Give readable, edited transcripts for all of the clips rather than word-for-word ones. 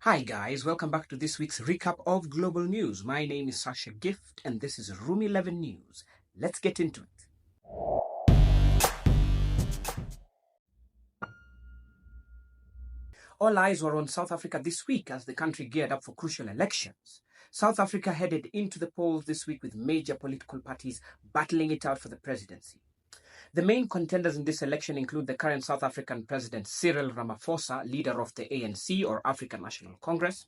Hi guys, welcome back to this week's recap of global news. My name is Sasha Gift and this is Room 11 News. Let's get into it. All eyes were on South Africa this week as the country geared up for crucial elections. South Africa headed into the polls this week with major political parties battling it out for the presidency. The main contenders in this election include the current South African President Cyril Ramaphosa, leader of the ANC or African National Congress,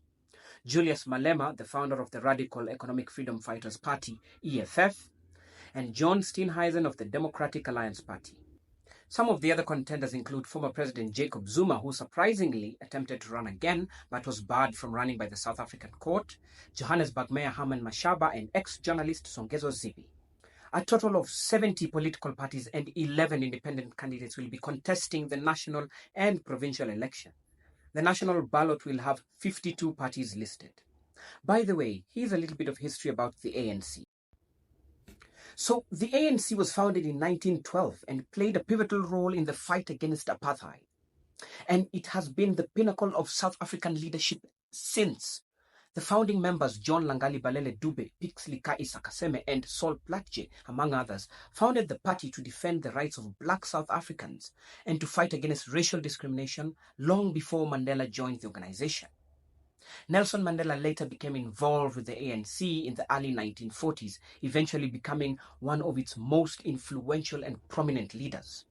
Julius Malema, the founder of the Radical Economic Freedom Fighters Party, EFF, and John Steenhuisen of the Democratic Alliance Party. Some of the other contenders include former President Jacob Zuma, who surprisingly attempted to run again but was barred from running by the South African court, Johannesburg Mayor Herman Mashaba, and ex-journalist Songezo Zibi. A total of 70 political parties and 11 independent candidates will be contesting the national and provincial election. The national ballot will have 52 parties listed. By the way, here's a little bit of history about the ANC. So, the ANC was founded in 1912 and played a pivotal role in the fight against apartheid. And it has been the pinnacle of South African leadership since. The founding members John Langali Balele Dube, Pixley Isakaseme, and Saul Platje, among others, founded the party to defend the rights of black South Africans and to fight against racial discrimination long before Mandela joined the organization. Nelson Mandela later became involved with the ANC in the early 1940s, eventually becoming one of its most influential and prominent leaders.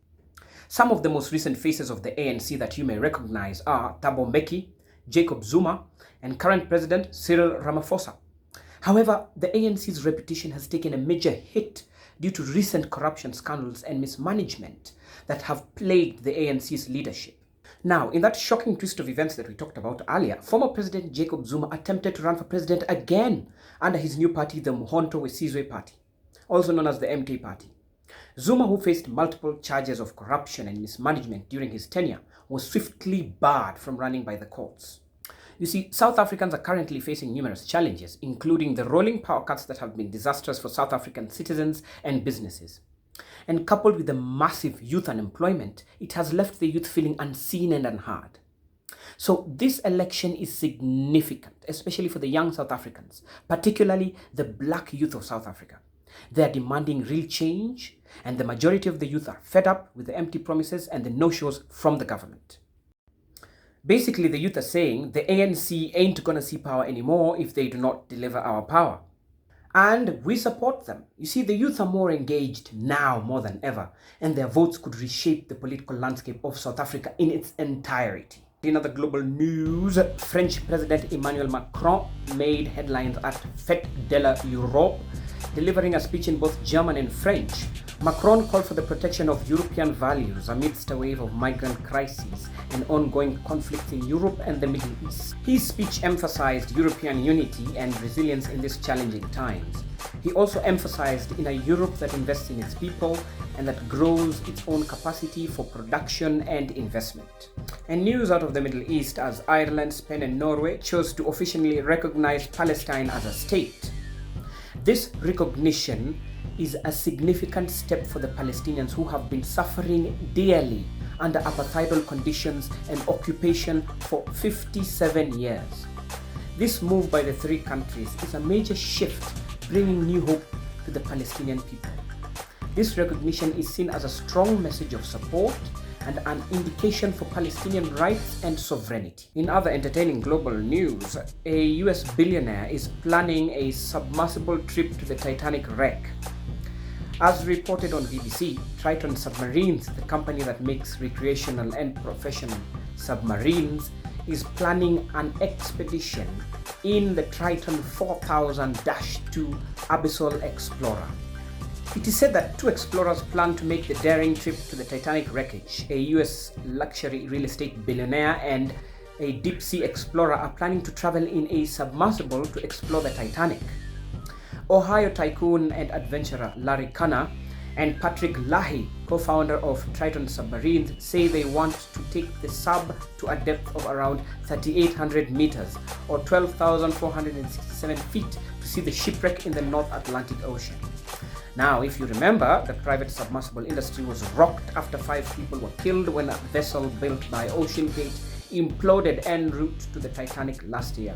Some of the most recent faces of the ANC that you may recognize are Thabo Mbeki, Jacob Zuma, and current President Cyril Ramaphosa. However, the ANC's reputation has taken a major hit due to recent corruption scandals and mismanagement that have plagued the ANC's leadership. Now, in that shocking twist of events that we talked about earlier, former President Jacob Zuma attempted to run for president again under his new party, the Mkhonto weSizwe Party, also known as the MK Party. Zuma, who faced multiple charges of corruption and mismanagement during his tenure, was swiftly barred from running by the courts. You see, South Africans are currently facing numerous challenges, including the rolling power cuts that have been disastrous for South African citizens and businesses. And coupled with the massive youth unemployment, it has left the youth feeling unseen and unheard. So this election is significant, especially for the young South Africans, particularly the black youth of South Africa. They are demanding real change, and the majority of the youth are fed up with the empty promises and the no-shows from the government. Basically, the youth are saying the ANC ain't gonna see power anymore if they do not deliver our power. And we support them. You see, the youth are more engaged now more than ever, and their votes could reshape the political landscape of South Africa in its entirety. In other global news, French President Emmanuel Macron made headlines at Fête de l'Europe, delivering a speech in both German and French. Macron called for the protection of European values amidst a wave of migrant crises and ongoing conflicts in Europe and the Middle East. His speech emphasized European unity and resilience in these challenging times. He also emphasized in a Europe that invests in its people and that grows its own capacity for production and investment. And news out of the Middle East as Ireland, Spain, and Norway chose to officially recognize Palestine as a state. This recognition is a significant step for the Palestinians who have been suffering dearly under apartheid conditions and occupation for 57 years. This move by the three countries is a major shift, bringing new hope to the Palestinian people. This recognition is seen as a strong message of support and an indication for Palestinian rights and sovereignty. In other entertaining global news, a US billionaire is planning a submersible trip to the Titanic wreck. As reported on BBC, Triton Submarines, the company that makes recreational and professional submarines, is planning an expedition in the Triton 4000-2 Abyssal Explorer. It is said that two explorers plan to make the daring trip to the Titanic wreckage. A US luxury real estate billionaire and a deep-sea explorer are planning to travel in a submersible to explore the Titanic. Ohio tycoon and adventurer Larry Kanner and Patrick Leahy, co-founder of Triton Submarines, say they want to take the sub to a depth of around 3,800 meters or 12,467 feet to see the shipwreck in the North Atlantic Ocean. Now, if you remember, the private submersible industry was rocked after 5 people were killed when a vessel built by OceanGate imploded en route to the Titanic last year.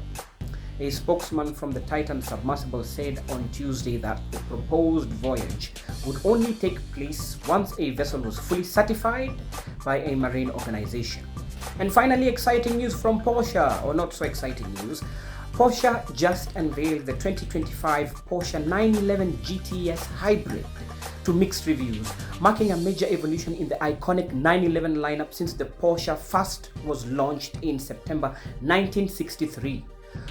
A spokesman from the Titan submersible said on Tuesday that the proposed voyage would only take place once a vessel was fully certified by a marine organization. And finally, exciting news from Porsche, or not so exciting news. Porsche just unveiled the 2025 Porsche 911 GTS Hybrid to mixed reviews, marking a major evolution in the iconic 911 lineup since the Porsche first was launched in September 1963.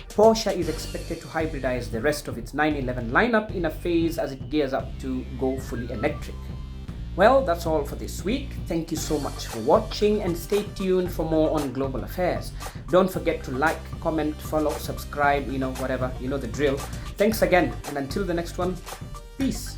Porsche is expected to hybridize the rest of its 911 lineup in a phase as it gears up to go fully electric. Well, that's all for this week. Thank you so much for watching and stay tuned for more on global affairs. Don't forget to like, comment, follow, subscribe, whatever, the drill. Thanks again, and until the next one, peace.